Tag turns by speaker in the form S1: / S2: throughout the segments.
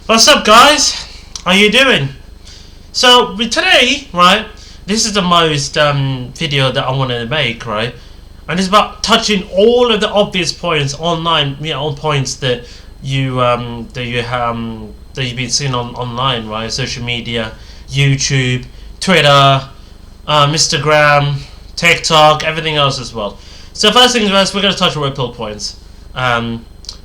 S1: What's up, guys? How you doing? So today, right? This is the most video that I wanted to make, right? And it's about touching all of the obvious points online, all points that you've been seeing online, right? Social media, YouTube, Twitter, Instagram, TikTok, everything else as well. So first things first, we're gonna touch red pill points.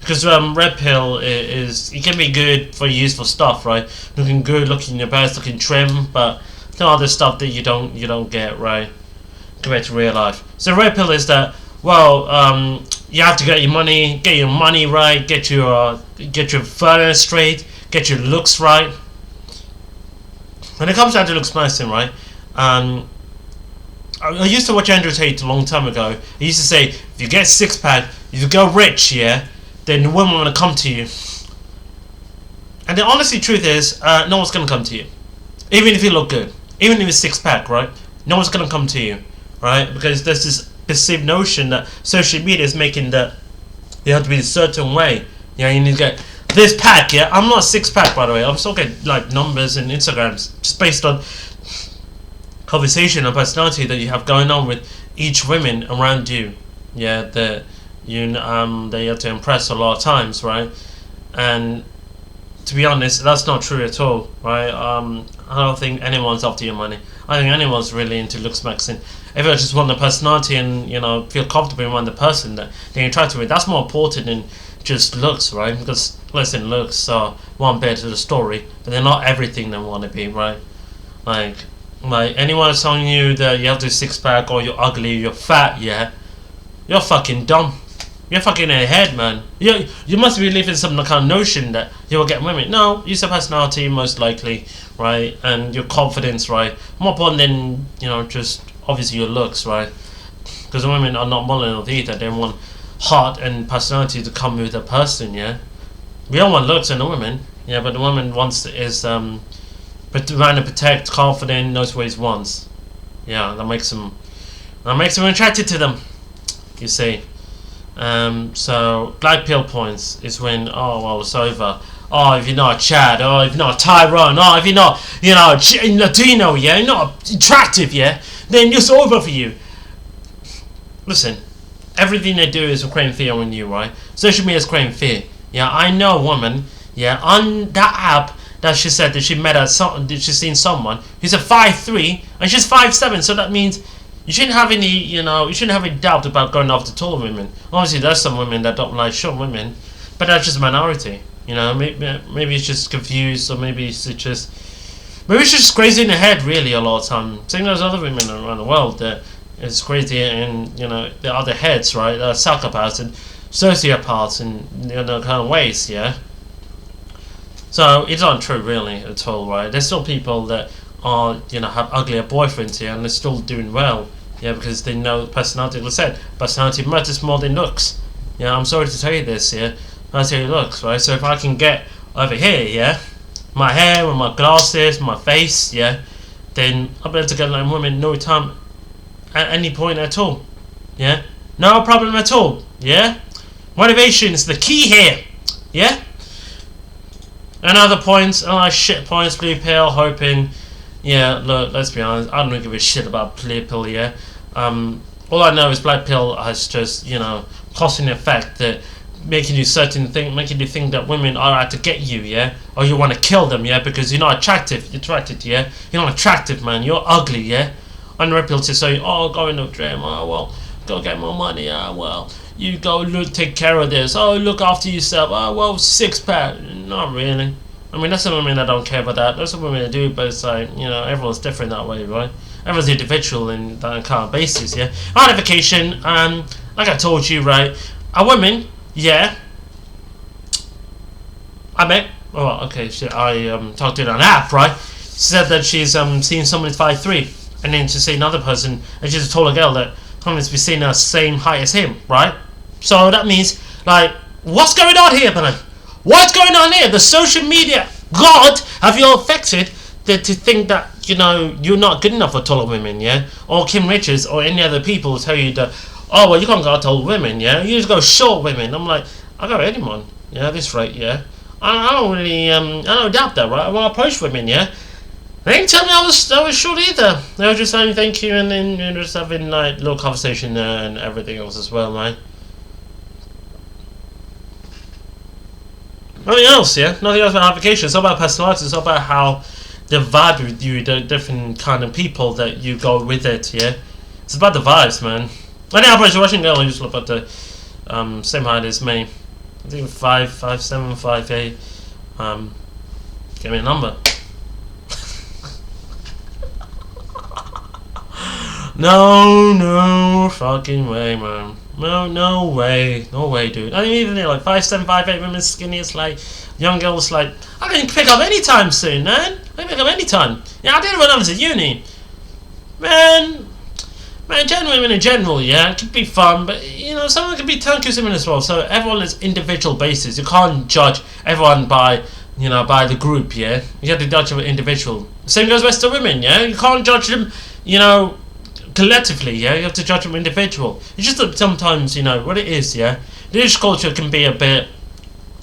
S1: Because red pill is it can be good for useful stuff, right? Looking good, looking your best, looking trim, but the other stuff that you don't get, right, compared to real life. So red pill is that, you have to get your money right, get your finance straight, get your looks right. When it comes down to looks medicine, right? I used to watch Andrew Tate a long time ago. He used to say, if you get six pack, if you go rich, yeah, then the women want to come to you. And the honestly truth is, no one's going to come to you. Even if you look good. Even if it's six pack, right? No one's going to come to you, right? Because there's this perceived notion that social media is making that you have to be a certain way. Yeah, you need to get this pack, yeah? I'm not six pack, by the way. I'm still getting like numbers and Instagrams just based on conversation and personality that you have going on with each woman around you. Yeah, that you have to impress a lot of times, right? And to be honest, that's not true at all, right? I don't think anyone's after your money. I think anyone's really into looks maxing. Everyone just want the personality and feel comfortable around the person that they interact with. That's more important than just looks, right? Because listen, looks are one bit of the story, but they're not everything they want to be, right? Like anyone telling you that you have to six pack or you're ugly, you're fat, yeah, you're fucking dumb. You're fucking in the head, man. You must be living some kind of notion that you will get women. No, use your personality most likely, right, and your confidence, right. More important than just obviously your looks, right? Because women are not monolith either. They want heart and personality to come with a person, yeah. We all want looks in a woman, yeah, but the woman wants is trying to protect, confident, knows what he wants. Yeah, that makes them attracted to them. You see. So black pill points is when it's over. If you're not a Chad, if you're not a Tyrone, if you're not Latino, yeah, you're not attractive, yeah, then it's over for you. Listen, everything they do is creating fear on you, right? Social media is creating fear. Yeah, I know a woman, yeah, on that app that she said that she met she's seen someone who's a 5'3" and she's 5'7", so that means you shouldn't have any doubt about going after tall women. Obviously, there's some women that don't like short women, but that's just a minority. Maybe it's just confused, or maybe it's just crazy in the head, really, a lot of time. Same as other women around the world that is crazy in the other heads, right? Psychopaths and sociopaths in kind of ways, yeah. So it's not true, really, at all, right? There's still people that are have uglier boyfriends here, and they're still doing well. Yeah, because they know personality. Like I said, personality matters more than looks. Yeah, I'm sorry to tell you this. Yeah, personality looks, right? So if I can get over here, yeah, my hair with my glasses, my face, yeah, then I'll be able to get like women no time at any point at all. Yeah, no problem at all. Yeah, motivation is the key here. Yeah. And other points, shit points, blue pill, hoping. Yeah, look, let's be honest, I don't give a shit about blue pill, yeah. All I know is black pill has just, causing an effect that making you think that women are out to get you, yeah? Or you want to kill them, yeah? Because you're not attractive, yeah? You're not attractive, man, you're ugly, yeah? And red pill to say, go in the gym, go get more money, you go take care of this, look after yourself, six pack. Not really. I mean, that's some women that don't care about that. There's some women that do, but it's like, everyone's different that way, right? Everyone's individual in that kind of basis, yeah? Identification, like I told you, right? A woman, yeah. I talked to her on an app, right? She said that she's seen someone who's 5'3", and then to see another person, and she's a taller girl that happens to be seen as same height as him, right? So that means, like, what's going on here, man? What's going on here? The social media God have you affected to think that you're not good enough for taller women, yeah? Or Kim Richards or any other people tell you that you can't go tall women, yeah? You just go short women. I'm like, I go anyone, yeah, this rate, yeah. I don't really I don't doubt that, right? When I approach women, yeah, they didn't tell me I was short either. They were just saying thank you and then just having like little conversation there and everything else as well, right? Nothing else, yeah. Nothing else about application. It's all about personality. It's all about how the vibe with you, the different kind of people that you go with it, yeah. It's about the vibes, man. I think I'm a Russian girl who's about the same height as me. I think 5'7", 5'8". Give me a number. No fucking way, man. No way, dude. I mean, even like 5'7", 5'8", women skinny. It's like young girls like I can pick up any time soon, man. I can pick up any time. Yeah, I did it when I was at uni, man. General women in general, yeah, it could be fun, but someone could be tanky women as well. So everyone is individual basis. You can't judge everyone by by the group, yeah. You have to judge them individual. Same goes with the women, yeah. You can't judge them, collectively, yeah. You have to judge them individual. It's just that sometimes, what it is, yeah. The English culture can be a bit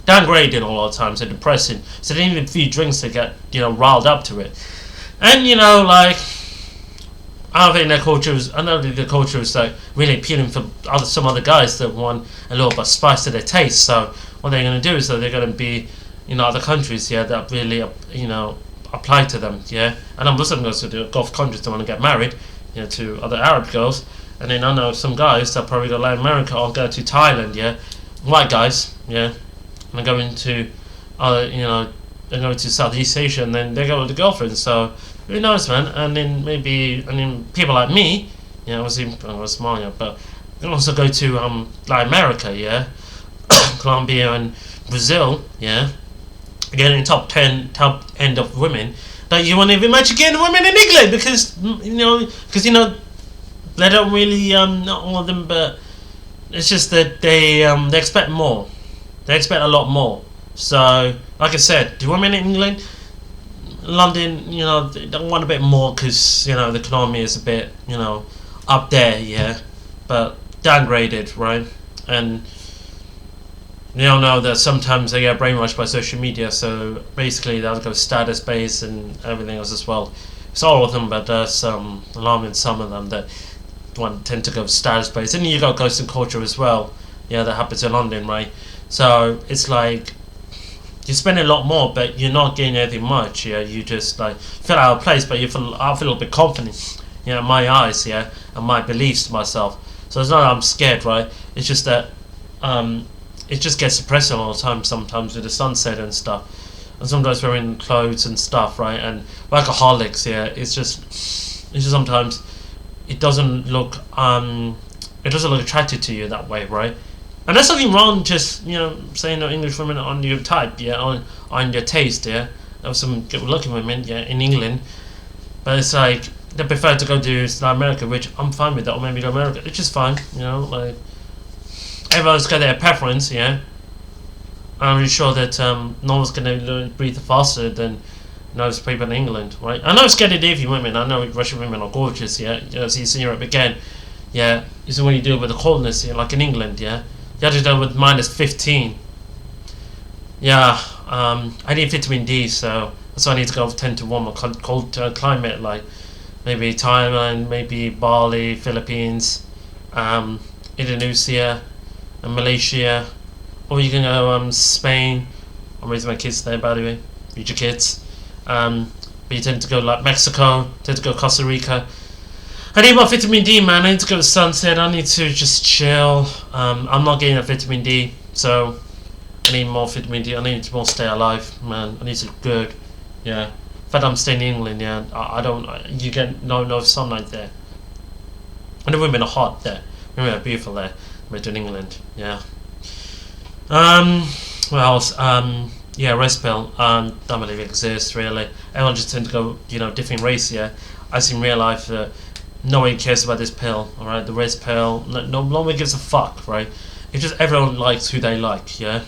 S1: downgraded a lot of times and depressing. So they need a few drinks to get, riled up to it. And like I think their culture is. I know the culture is like really appealing for some other guys that want a little bit of spice to their taste. So what they're going to do is that they're going to be, other countries, yeah, that really, apply to them, yeah. And I'm Muslim girls to the Gulf countries that want to get married, to other Arab girls. And then I know some guys that probably go to Latin America or go to Thailand, yeah, white guys, yeah, and they go into, they go to Southeast Asia and then they go with the girlfriends. So who knows, man? And then people like me, obviously I was small, but you can also go to like America, yeah, Colombia and Brazil, yeah, getting top end of women that you won't even imagine getting women in England because they don't really not all of them, but it's just that they expect more, they expect a lot more. So like I said, do women in England, London, they don't want a bit more because the economy is a bit up there, yeah, but downgraded, right? And they all know that sometimes they get brainwashed by social media, so basically they'll go status based and everything else as well. It's all of them, but there's alarming some of them that tend to go status based. And you got ghost and culture as well, yeah, that happens in London, right? So it's like you spend a lot more, but you're not getting anything much. Yeah, you just like feel out of place, but I feel a little bit confident. In my eyes, yeah, and my beliefs to myself. So it's not that I'm scared, right? It's just that it just gets depressing all the time. Sometimes with the sunset and stuff, and sometimes wearing clothes and stuff, right? And workaholics, yeah. It's just sometimes it doesn't look attractive to you that way, right? And there's nothing wrong just saying English women on your type, yeah, on your taste, yeah. There was some good looking women, yeah, in England, but it's like they prefer to go to South America, which I'm fine with that, or maybe to America. It's just fine, like everyone's got their preference, yeah. I'm really sure that no one's gonna breathe faster than those people in England, right? I know Scandinavian women, I know Russian women are gorgeous, yeah. So you see Europe again, yeah. This is when you deal with the coldness, yeah, like in England, yeah. You have to deal with minus 15. Yeah, I need vitamin D, so that's why I need to go tend to warmer, cold climate, like maybe Thailand, maybe Bali, Philippines, Indonesia, and Malaysia, or you can go Spain. I'm raising my kids there, by the way. Read your kids. But you tend to go like Mexico, tend to go Costa Rica. I need more vitamin D, man. I need to go to sunset. I need to just chill. I'm not getting a vitamin D, so I need more vitamin D. I need more stay alive, man. I need to look good. Yeah. In fact, I'm staying in England. Yeah. I don't. You get no sunlight there. And the women are hot there. Women are beautiful there. But in England, yeah. What else? Yeah, rest pill. Don't believe it exists really. Everyone just tend to go, different race. Yeah. I see in real life that no one cares about this pill. All right, the rest pill. No one gives a fuck, right? It's just everyone likes who they like. Yeah.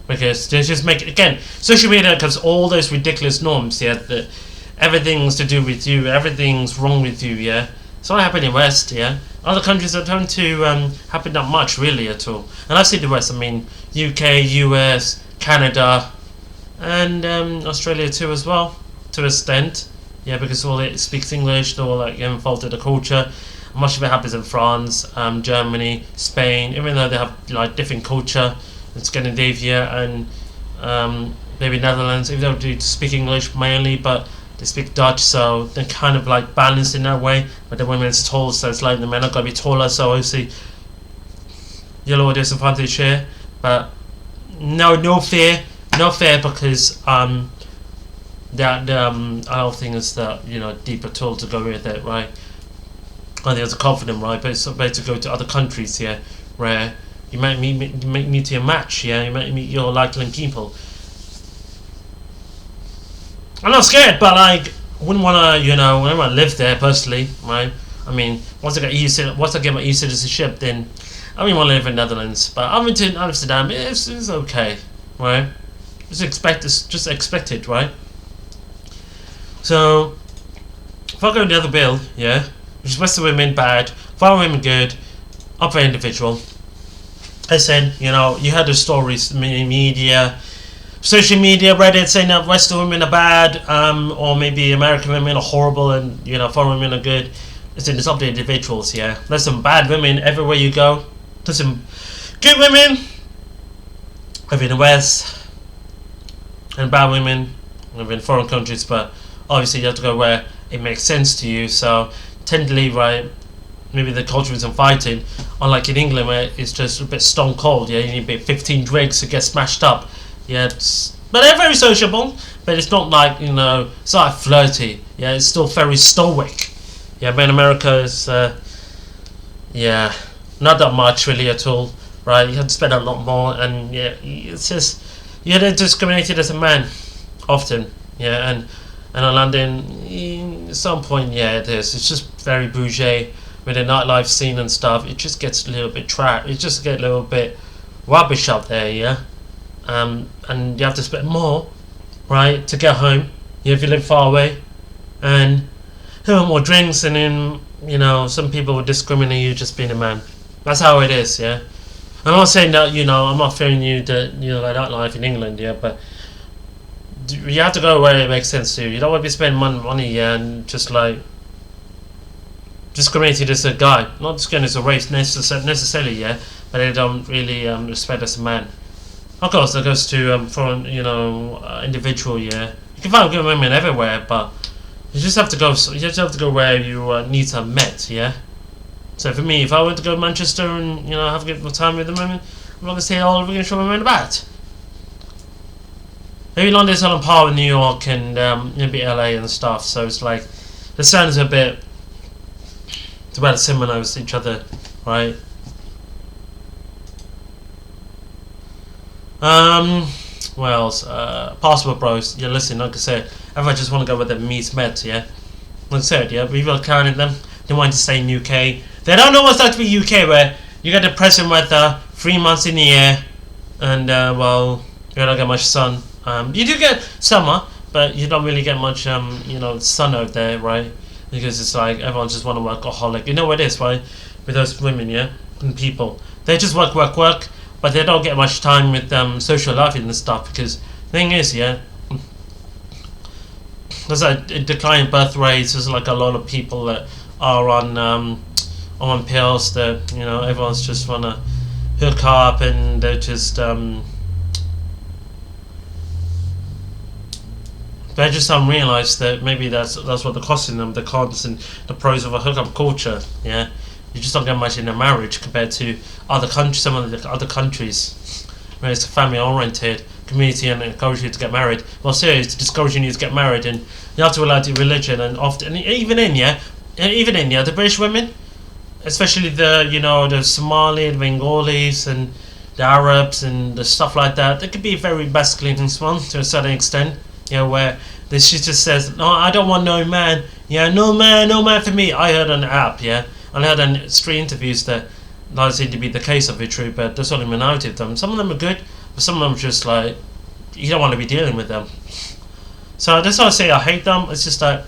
S1: Because they just make it again. Social media has all those ridiculous norms. Yeah, that everything's to do with you. Everything's wrong with you. Yeah. It's not happening in the West, yeah. Other countries don't tend to happen that much, really, at all. And I've seen the West. I mean, UK, US, Canada, and Australia too as well, to an extent. Yeah, because all it speaks English, they're all like involved in the culture. Much of it happens in France, Germany, Spain, even though they have like different culture in Scandinavia and maybe Netherlands, even though they speak English mainly, but they speak Dutch, so they're kind of like balanced in that way. But the women is tall, so it's like the men are gonna be taller, so obviously you'll all disadvantage here. But no fear, because that I don't think it's that deep at all to go with it, right? I think it's confident, right? But it's better to go to other countries here, where you might meet your match, yeah. You might meet your likely people. I'm not scared, but like, I wouldn't wanna, wouldn't wanna live there personally, right? I mean, once I get my EU citizenship, then I don't want to live in Netherlands. But Amsterdam, it's okay, right? It's just expected, right? So, if I go the other bill, yeah, which is Western women bad, foreign women good, up for individual. I said, you heard the stories, media, social media, Reddit saying that Western women are bad, or maybe American women are horrible and foreign women are good. Listen, it's up to individuals, yeah. There's some bad women everywhere you go. There's some good women over in the West, and bad women over in foreign countries, but obviously you have to go where it makes sense to you. So tendently, right, maybe the culture isn't fighting, unlike in England where it's just a bit stone cold, yeah. You need about 15 drinks to get smashed up, yeah. But they're very sociable, but it's not like, it's not like flirty, yeah. It's still very stoic, yeah. But in America, it's yeah, not that much really at all, right? You have to spend a lot more, and yeah, it's just they're discriminated as a man often, yeah. And in London, at some point, yeah, it is. It's just very bourgeois with the nightlife scene and stuff. It just gets a little bit trash. It just gets a little bit rubbish out there, yeah. And you have to spend more, right, to get home. Yeah, if you live far away, and have more drinks, and then some people will discriminate you just being a man. That's how it is, yeah. I'm not saying that I'm not fearing you that like that life in England, yeah, but you have to go where it makes sense to you. You don't want to be spending money, yeah, and just like discriminated as a guy, not discriminated as a race necessarily, yeah, but they don't really respect as a man. Of course, that goes to foreign, individual, yeah. You can find good women everywhere, but you just have to go. You just have to go where your needs are met, yeah. So for me, if I were to go to Manchester and have a good time with the women, I'm not gonna say all we're gonna show women about. Maybe London's on par with New York and maybe LA and stuff. So it's like the standards are a bit, it's about similar with each other, right? What else? Passport bros. Yeah, listen, like I said, everyone just want to go where the meet's met, yeah? Like I said, yeah, people are counting them. They want to stay in UK. They don't know what's like to be UK, where you get depressing weather 3 months in the year, and well, you don't get much sun. You do get summer, but you don't really get much sun out there, right? Because it's like everyone just want to workaholic. You know what it is, right? With those women, yeah, and people, they just work, but they don't get much time with social life and stuff. Because the thing is, yeah, there's a decline in birth rates. There's like a lot of people that are on pills that everyone's just wanna hook up, and they're just they just don't realise that maybe that's what they're costing them, the cons and the pros of a hookup culture. Yeah, you just don't get much in a marriage compared to other countries. Some of the other countries where it's family oriented, community, and encourage you to get married. Well, seriously, discouraging you to get married, and you have to rely on religion, and often, and even India, the British women, especially the Somali, the Bengalis, and the Arabs, and the stuff like that, they could be very masculine and small to a certain extent. Where she just says, "No, I don't want no man. Yeah, no man for me." I heard on the app, yeah, and I heard on street interviews that seem to be the case of it, true, but there's only a minority of them. Some of them are good, but some of them are just like you don't want to be dealing with them. So that's why I say I hate them. It's just that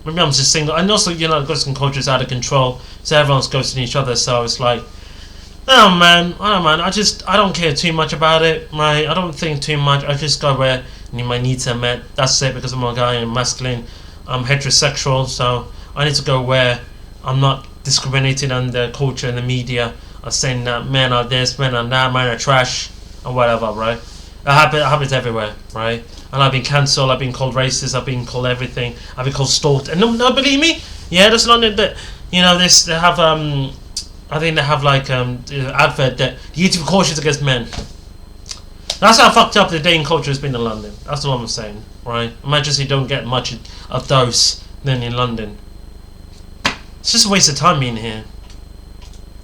S1: maybe I'm just single, and also ghosting culture is out of control, so everyone's ghosting each other. So it's like man. I don't care too much about it, right? I don't think too much. I just go where my needs are met. That's it, because I'm a guy, I'm masculine, I'm heterosexual, so I need to go where I'm not discriminating on the culture and the media are saying that men are this, men are that, men are trash, or whatever, right? It happens everywhere, right? And I've been cancelled, I've been called racist, I've been called everything, I've been called stalked, and no, believe me, yeah, that's not that. This they have I think they have like advert that you need to be cautious against men. That's how fucked up the dating culture has been in London. That's what I'm saying, right? Imagine you don't get much of those then in London. It's just a waste of time being here.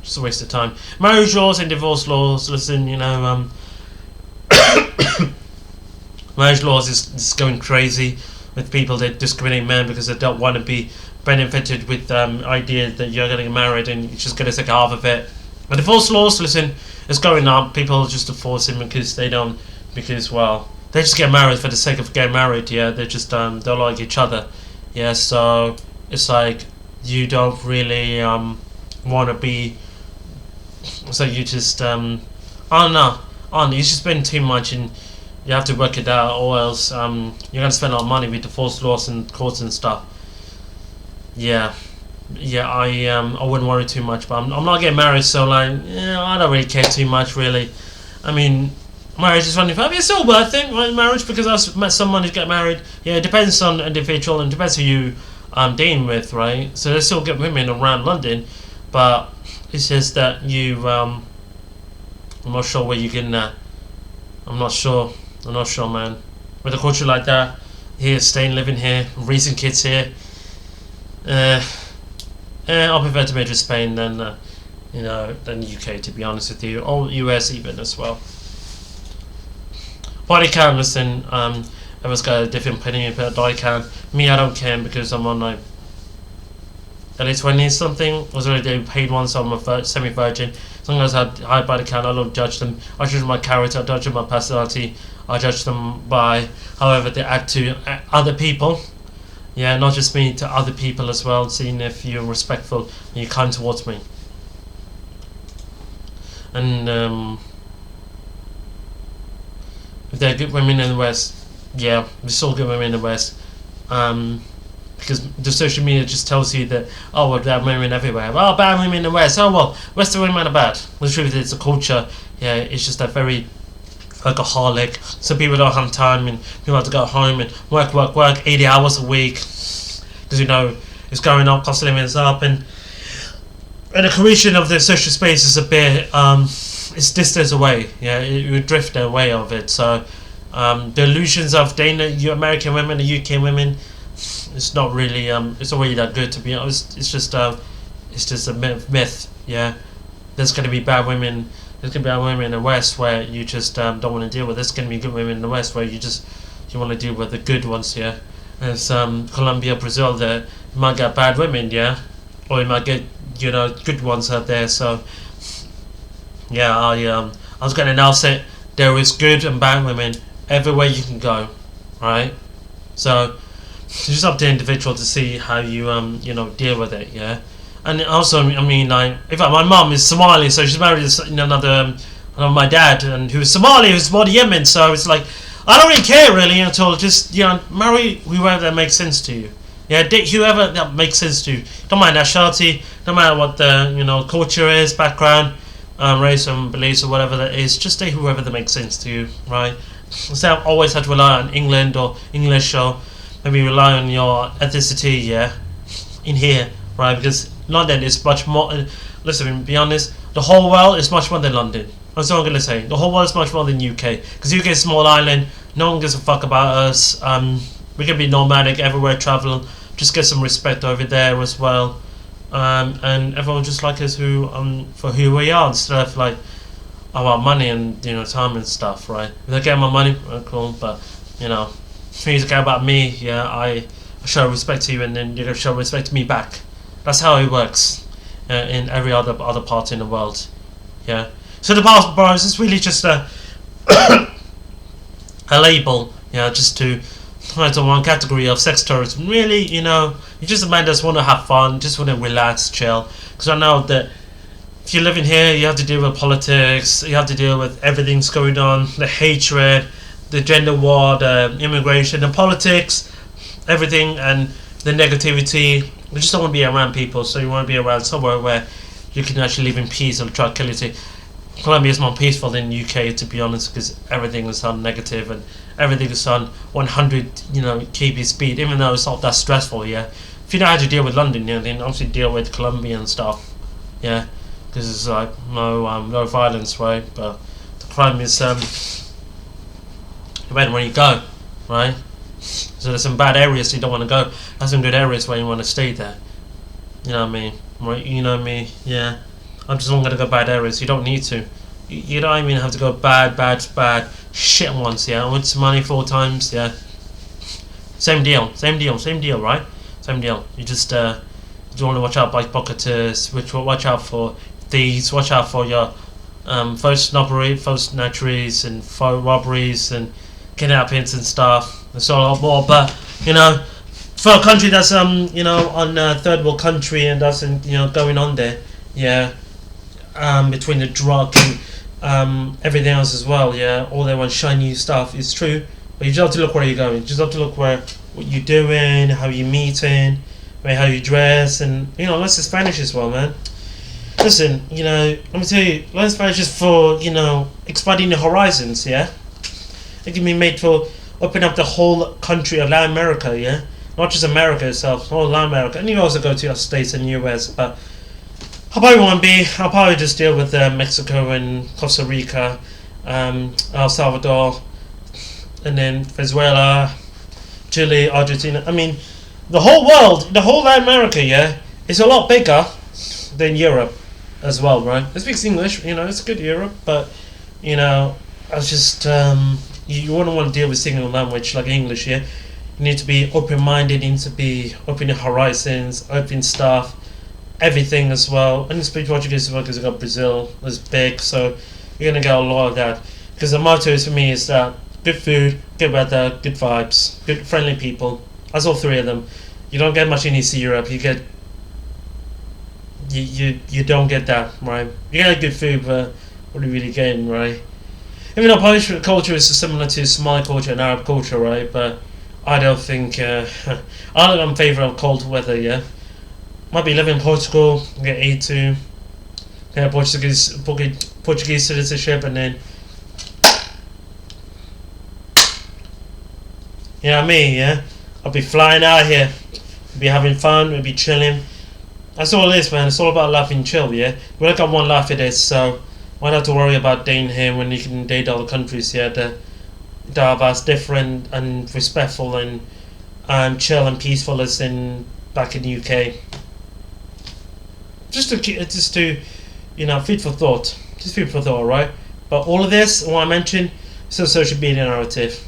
S1: Just a waste of time. Marriage laws and divorce laws. Listen, marriage laws is going crazy with people that discriminate men because they don't want to be benefited with idea that you're getting married and you're just going to take half of it. But divorce laws, listen, it's going up. People just divorce him because they just get married for the sake of getting married. Yeah, they just don't like each other. Yeah, so it's like you don't really want to be. So you just I don't know. You just spend too much and you have to work it out, or else you're gonna spend a lot of money with divorce laws and courts and stuff. Yeah, I wouldn't worry too much, but I'm not getting married, so like, I don't really care too much, really. I mean, marriage is funny, but it's still worth it, right? Marriage, because I've met someone who get married. Yeah, it depends on the individual and depends who you dating with, right? So there's still good women around London, but it's just that I'm not sure where you can. I'm not sure, man. With a culture like that, here, living here, raising kids here. I'll prefer to move to Spain than than UK, to be honest with you, or US even as well. Body count, listen, everyone's got a different opinion about body count. Me, I don't care because I'm on like early 20s something. I was already paid once, so I'm a semi-virgin. As long as I had high body count, I don't judge them. I judge my character, I judge my personality, I judge them by however they act to other people. Yeah, not just me, to other people as well, seeing if you're respectful and you're kind towards me. And if they're good women in the West, yeah, there's still good women in the West. Because the social media just tells you that, oh, well, there are women everywhere. Oh, bad women in the West. Oh, well, Western women are bad. Well, the truth is, the culture, yeah, it's just a very workaholic. So people don't have time, and people have to go home and work 80 hours a week. Because, it's going up, cost of living is up, and the creation of the social space is a bit, it's distance away. Yeah, you drift away of it. So, the illusions of dating American women, the UK women, it's not really it's not really that good, to be honest. It's just a myth. Yeah, there's going to be bad women. There's going to be bad women in the West where you just don't want to deal with. There's going to be good women in the West where you want to deal with the good ones. Yeah, there's Colombia, Brazil. There you might get bad women. Yeah, or you might get good ones out there. So yeah, I was going to announce it. There is good and bad women everywhere you can go. Right, so. It's just up to the individual to see how you deal with it, yeah. And also, I mean, like, in fact, my mum is Somali, so she's married another my dad, and who's Somali, who's born in Yemen. So it's like, I don't really care really until just marry whoever that makes sense to you. Yeah, date whoever that makes sense to you. Don't mind nationality, don't matter what the culture is, background, race and beliefs or whatever that is. Just date whoever that makes sense to you, right? Instead of always have to rely on England or English or maybe rely on your ethnicity, yeah, in here, right? Because London is much more. Listen, to be honest, the whole world is much more than London. That's all I'm gonna say. The whole world is much more than UK. Because UK is a small island. No one gives a fuck about us. We can be nomadic everywhere, travel. Just get some respect over there as well. And everyone just like us for who we are instead of like our money and time and stuff, right? If they get my money, cool. But if you care about me, yeah, I show respect to you, and then you're gonna show respect to me back. That's how it works in every other part in the world. Yeah. So the passport bros is really just a label, just to to one category of sex tourism. Really, you're just a man that just want to have fun, just want to relax, chill. Because I know that if you're living here, you have to deal with politics. You have to deal with everything's going on, the hatred, the gender war, the immigration, the politics, everything, and the negativity. You just don't want to be around people, so you want to be around somewhere where you can actually live in peace and tranquility. Colombia is more peaceful than UK, to be honest, because everything is on negative and everything is on 100, kb speed. Even though it's not that stressful, yeah. If you know how to deal with London, then obviously deal with Colombia and stuff, yeah, because it's like no violence, right? But the crime is depending where you go, right? So there's some bad areas you don't want to go. There's some good areas where you want to stay there. You know what I mean? Right? You know me? Yeah. I'm just not gonna go bad areas. You don't need to. You don't even have to go bad shit ones. Yeah. I went to money 4 times. Yeah. Same deal, right? Same deal. You just want to watch out for pickpocketers. Watch out for thieves. Watch out for your false notary and faux robberies and kidnappings and stuff. There's a lot more, but for a country that's on third world country and doesn't going on there, yeah, between the drug and everything else as well, yeah, all that one shiny stuff is true, but you just have to look where you're going. You just have to look what you're doing, how you're meeting, how you dress, and learn Spanish as well, man. Listen, let me tell you, learn Spanish is for expanding the horizons, yeah. It can be made to open up the whole country of Latin America, yeah? Not just America itself, all Latin America. And you can also go to the States and US, but I'll probably just deal with Mexico and Costa Rica, El Salvador, and then Venezuela, Chile, Argentina. I mean, the whole world, the whole Latin America, yeah, is a lot bigger than Europe as well, right? It speaks English, it's good Europe, but, I was just... you wouldn't want to deal with single language like English, yeah? You need to be open-minded, you need to be open your horizons, open stuff, everything as well. And speak Portuguese as well because you've got Brazil, it's big, so you're going to get a lot of that. Because the motto is for me is that good food, good weather, good vibes, good friendly people. That's all 3 of them. You don't get much in East Europe, you don't get that, right? You get good food, but what are you really getting, right? Even though Polish culture is similar to Somali culture and Arab culture, right? But I don't think... I'm in favour of cold weather, yeah? Might be living in Portugal, get A2, get Portuguese citizenship, and then... You know what I mean, yeah? I'll be flying out here, be having fun, we'll be chilling. That's all it is, man. It's all about life and chill, yeah? We only got one life it is, so... Why not to worry about dating here when you can date other countries, yeah? That are vast different and respectful and chill and peaceful as in back in the UK. Just to food for thought. Just food for thought, right? But all of this, what I mentioned, is a social media narrative.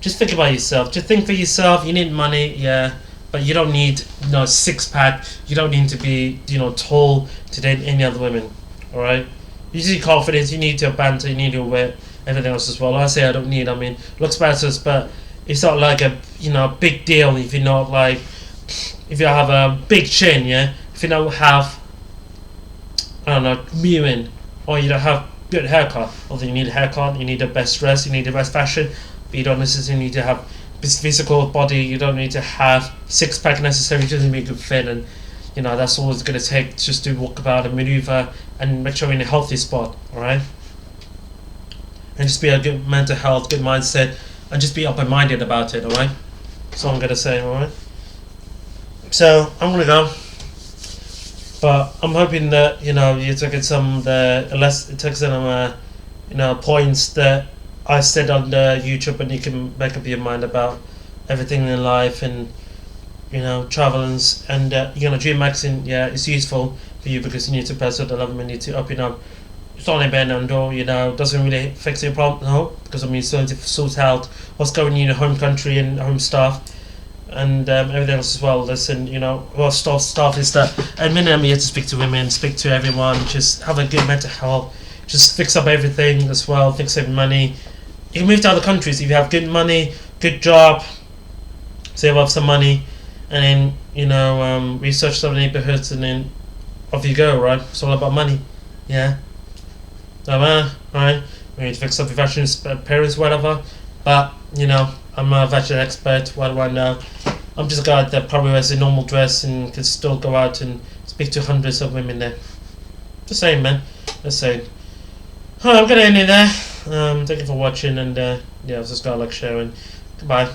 S1: Just think about yourself. Just think for yourself. You need money, yeah, but you don't need 6-pack. You don't need to be tall to date any other women, all right? You need confidence, you need your banter, you need your wit, everything else as well. I say I don't need, looks matters, but it's not like a big deal if you if you have a big chin, yeah? If you don't have, mewing, or you don't have good haircut. Although you need a haircut, you need the best dress, you need the best fashion, but you don't necessarily need to have physical body, you don't need to have 6-pack necessarily to be a good fit, and that's all it's going to take just to walk about and maneuver and make sure you're in a healthy spot, alright? And just be a good mental health, good mindset, and just be open-minded about it, alright? That's all I'm going to say, alright? So, I'm going to go. But I'm hoping that, you took some points that I said on the YouTube, and you can make up your mind about everything in life and travels, and dream magazine, yeah, it's useful for you because you need to pass the level, you need to open up. It's only been doesn't really fix your problem, no, because you still need to sort out what's going on in your home country and home stuff and everything else as well. Listen, what stuff is that at minimum you have to speak to women, speak to everyone, just have a good mental health, just fix up everything as well, fix up money. You can move to other countries if you have good money, good job, save up some money, and then research some neighborhoods, and then off you go, right? It's all about money. Yeah. So, alright. We need to fix up your fashion appearance, whatever. But, you know, I'm a fashion expert. What do I know? I'm just a guy that probably wears a normal dress and can still go out and speak to hundreds of women there. Just saying, man. Just saying. Alright, I'm gonna end it there. Thank you for watching, and yeah, subscribe, like, share, and goodbye.